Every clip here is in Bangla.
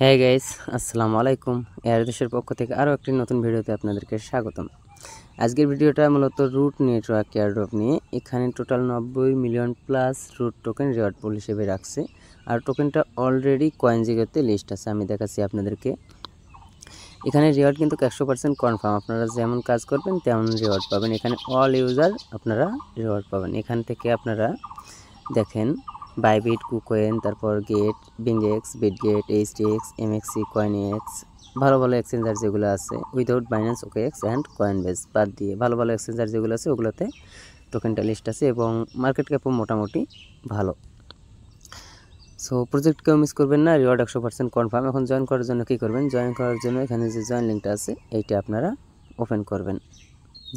হ্যাঁ গাইস, আসসালামু আলাইকুম। এয়ার দেশের পক্ষ থেকে আরও একটি নতুন ভিডিওতে আপনাদেরকে স্বাগতম। আজকের ভিডিওটা মূলত রুট নেটওয়ার্ক এয়ারড্রপ নিয়ে। এখানে total 90 million plus root token reward pool হিসেবে রাখছে, আর টোকেনটা অলরেডি কয়েনজিগোতে লিস্ট আছে। আমি দেখাচ্ছি আপনাদেরকে। এখানে রিওয়ার্ড কিন্তু 100% কনফার্ম। আপনারা যেমন কাজ করবেন তেমন রিওয়ার্ড পাবেন। এখানে অল ইউজার আপনারা রিওয়ার্ড পাবেন। এখান থেকে আপনারা দেখেন বাইবিট, কুকয়েন, তারপর গেট, বিংএক্স, বিটগেট, এইচটিএক্স, এমএক্সি, কয়েনএক্স, ভালো ভালো এক্সচেঞ্জার যেগুলো আছে without Binance, OKX and Coinbase বাদ দিয়ে ভালো ভালো এক্সচেঞ্জার যেগুলো আছে ওগুলোতে টোকেনটা লিস্ট আছে এবং মার্কেট ক্যাপও মোটামুটি ভালো। সো প্রজেক্ট কেউ মিস করবেন না, রিওয়ার্ড 100% কনফার্ম। এখন জয়েন করার জন্য কী করবেন? জয়েন করার জন্য এখানে যে জয়েন লিঙ্কটা আছে এইটা আপনারা ওপেন করবেন।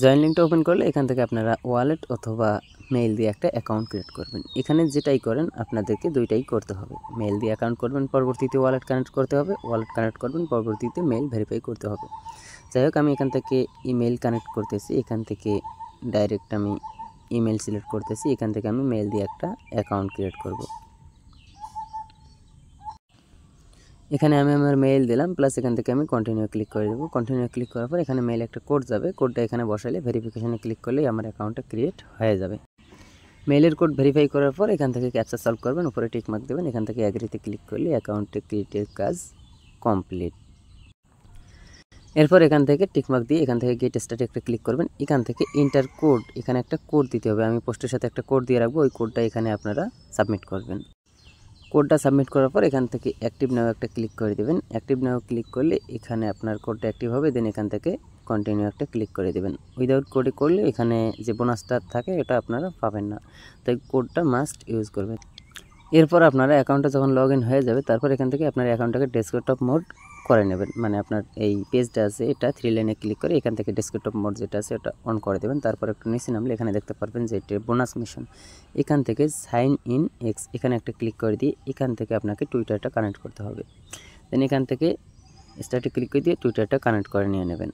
জয়েন লিঙ্কটা ওপেন করলে এখান থেকে আপনারা ওয়ালেট অথবা মেইল দিয়ে একটা অ্যাকাউন্ট ক্রিয়েট করবেন। এখানে যেটাই করেন আপনাদেরকে দুইটাই করতে হবে। মেইল দিয়ে অ্যাকাউন্ট করবেন, পরবর্তীতে ওয়ালেট কানেক্ট করতে হবে। ওয়ালেট কানেক্ট করবেন, পরবর্তীতে মেইল ভেরিফাই করতে হবে। যাই হোক, আমি এখান থেকে ইমেল কানেক্ট করতেছি। এখান থেকে ডাইরেক্ট আমি ইমেল সিলেক্ট করতেছি। এখান থেকে আমি মেইল দিয়ে একটা অ্যাকাউন্ট ক্রিয়েট করব। এখানে আমি আমার মেইল দিলাম, প্লাস এখান থেকে আমি কন্টিনিউ ক্লিক করে দেবো। কন্টিনিউ ক্লিক করার পর এখানে মেইল একটা কোড যাবে। কোডটা এখানে বসালে ভেরিফিকেশানে ক্লিক করলেই আমার অ্যাকাউন্টটা ক্রিয়েট হয়ে যাবে। মেইলের কোড ভেরিফাই করার পর এখান থেকে ক্যাপচা সলভ করবেন, উপরে টিক মার্ক দেবেন। এখান থেকে অ্যাগ্রিতে ক্লিক করলে অ্যাকাউন্টে ক্রিয়েটের কাজ কমপ্লিট। এরপর এখান থেকে টিকমার্ক দিয়ে এখান থেকে গেট স্টার্টে একটা ক্লিক করবেন। এখান থেকে ইন্টার কোড, এখানে একটা কোড দিতে হবে। আমি পোস্টের সাথে একটা কোড দিয়ে রাখবো, ওই কোডটা এখানে আপনারা সাবমিট করবেন। কোডটা সাবমিট করার পর এখান থেকে অ্যাক্টিভ নাও একটা ক্লিক করে দেবেন। অ্যাক্টিভ নাও ক্লিক করলে এখানে আপনার কোডটা অ্যাক্টিভ হবে। দেন এখান থেকে কন্টিনিউ একটা ক্লিক করে দেবেন। উইদাউট কোডে করলে এখানে যে বোনাসটা থাকে এটা আপনারা পাবেন না, তাই কোডটা মাস্ট ইউজ করবেন। এরপর আপনারা অ্যাকাউন্টটা যখন লগ ইন হয়ে যাবে, তারপর এখান থেকে আপনার অ্যাকাউন্টটাকে ডেস্কটপ মোড করে নেবেন। মানে আপনার এই পেজটা আছে এটা 3 লাইনে ক্লিক করে এখান থেকে ডেস্কটপ মোড যেটা আছে ওটা অন করে দেবেন। তারপর একটু নিচে নামলে এখানে দেখতে পারবেন যে এটা বোনাস মিশন। এখান থেকে সাইন ইন এক্স এখানে একটা ক্লিক করে দিয়ে এখান থেকে আপনাকে টুইটারটা কানেক্ট করতে হবে। দেন এখান থেকে স্টার্টে ক্লিক করে দিয়ে টুইটারটা কানেক্ট করে নিয়ে নেবেন।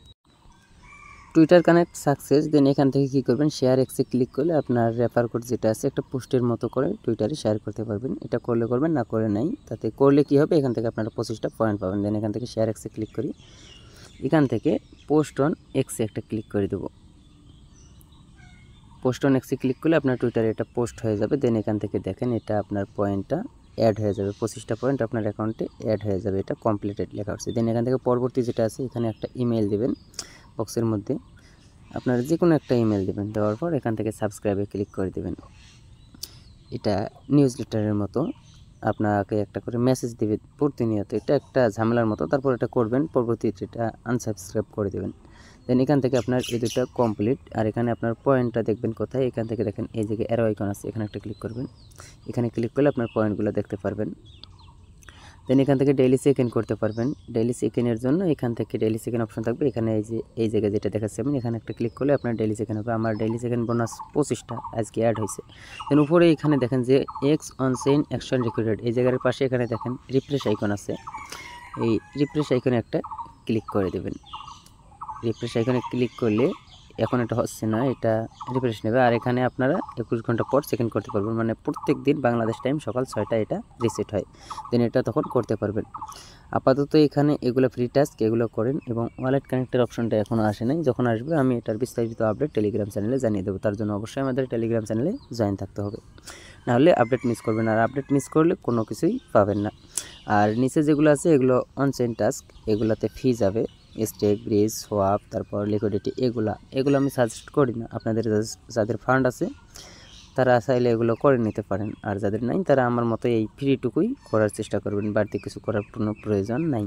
Twitter connect success. দেন এখান থেকে কী করবেন? শেয়ার এক্সে ক্লিক করলে আপনার রেফার কোড যেটা আছে একটা পোস্টের মতো করে টুইটারে শেয়ার করতে পারবেন। এটা করলে করবেন, না করে নাই। তাতে করলে কী হবে? এখান থেকে আপনারা 25টা পয়েন্ট পাবেন। দেন এখান থেকে শেয়ার এক্সে ক্লিক করি। এখান থেকে পোস্ট অন এক্সে একটা ক্লিক করে দেবো। পোস্ট অন এক্সে ক্লিক করলে আপনার টুইটারে এটা পোস্ট হয়ে যাবে। দেন এখান থেকে দেখেন এটা আপনার পয়েন্টটা অ্যাড হয়ে যাবে। 25টা পয়েন্ট আপনার অ্যাকাউন্টে অ্যাড হয়ে যাবে। এটা কমপ্লিটেড লেখা হচ্ছে। দেন এখান থেকে পরবর্তী যেটা আছে এখানে একটা ইমেল দেবেন। বক্সের মধ্যে আপনারা যে কোনো একটা ইমেল দেবেন। দেওয়ার পর এখান থেকে সাবস্ক্রাইবে ক্লিক করে দেবেন। এটা নিউজ লেটারের মতো আপনাকে একটা করে মেসেজ দেবে প্রতিনিয়ত। এটা একটা ঝামেলার মতো। তারপর এটা করবেন, পরবর্তীতে এটা আনসাবস্ক্রাইব করে দেবেন। দেন এখান থেকে আপনার এই দুটো কমপ্লিট। আর এখানে আপনার পয়েন্টটা দেখবেন কোথায়? এখান থেকে দেখেন এই জায়গায় অ্যারো আইকন আছে, এখানে একটা ক্লিক করবেন। এখানে ক্লিক করলে আপনার পয়েন্টগুলো দেখতে পারবেন। দেন এখান থেকে ডেইলি চেক ইন করতে পারবেন। ডেইলি চেক ইনের জন্য এখান থেকে ডেইলি চেক ইন অপশন থাকবে। এখানে এই জায়গায় যেটা দেখাচ্ছি আমি, এখানে একটা ক্লিক করলে আপনার ডেইলি চেক ইন হবে। আমার ডেইলি চেক ইন বোনাস 25টা আজকে অ্যাড হয়েছে। দেন উপরে এখানে দেখেন যে x on chain action recruited, এই জায়গার পাশে এখানে দেখেন রিফ্রেশ আইকন আছে। এই রিফ্রেশ আইকনে একটা ক্লিক করে দেবেন। রিফ্রেশ আইকনে ক্লিক করলে এখন এটা হচ্ছে না, এটা রিফ্রেশ নেবে। আর এখানে আপনারা 21 ঘন্টা পর চেক-ইন করতে পারবেন। মানে প্রত্যেক দিন বাংলাদেশ টাইম সকাল 6টায় এটা রিসেট হয়। দেন এটা তখন করতে পারবেন। আপাতত এখানে এগুলো ফ্রি টাস্ক, এগুলো করেন। এবং ওয়ালেট কানেক্টের অপশনটা এখনও আসে নাই। যখন আসবে আমি এটার বিস্তারিত আপডেট টেলিগ্রাম চ্যানেলে জানিয়ে দেবো। তার জন্য অবশ্যই আমাদের টেলিগ্রাম চ্যানেলে জয়েন থাকতে হবে, নাহলে আপডেট মিস করবেন। আর আপডেট মিস করলে কোনো কিছুই পাবেন না। আর নিচে যেগুলো আছে এগুলো অনচেইন টাস্ক, এগুলাতে ফি যাবে। স্টেক, ব্রিজ, সোয়াপ, তারপর লিকুইডিটি, এগুলো আমি সাজেস্ট করি না। আপনাদের যাদের ফান্ড আছে তারা চাইলে এগুলো করে নিতে পারেন। আর যাদের নাই তারা আমার মতো এই ফ্রিটুকুই করার চেষ্টা করবেন, বাড়তি কিছু করার কোনো প্রয়োজন নাই।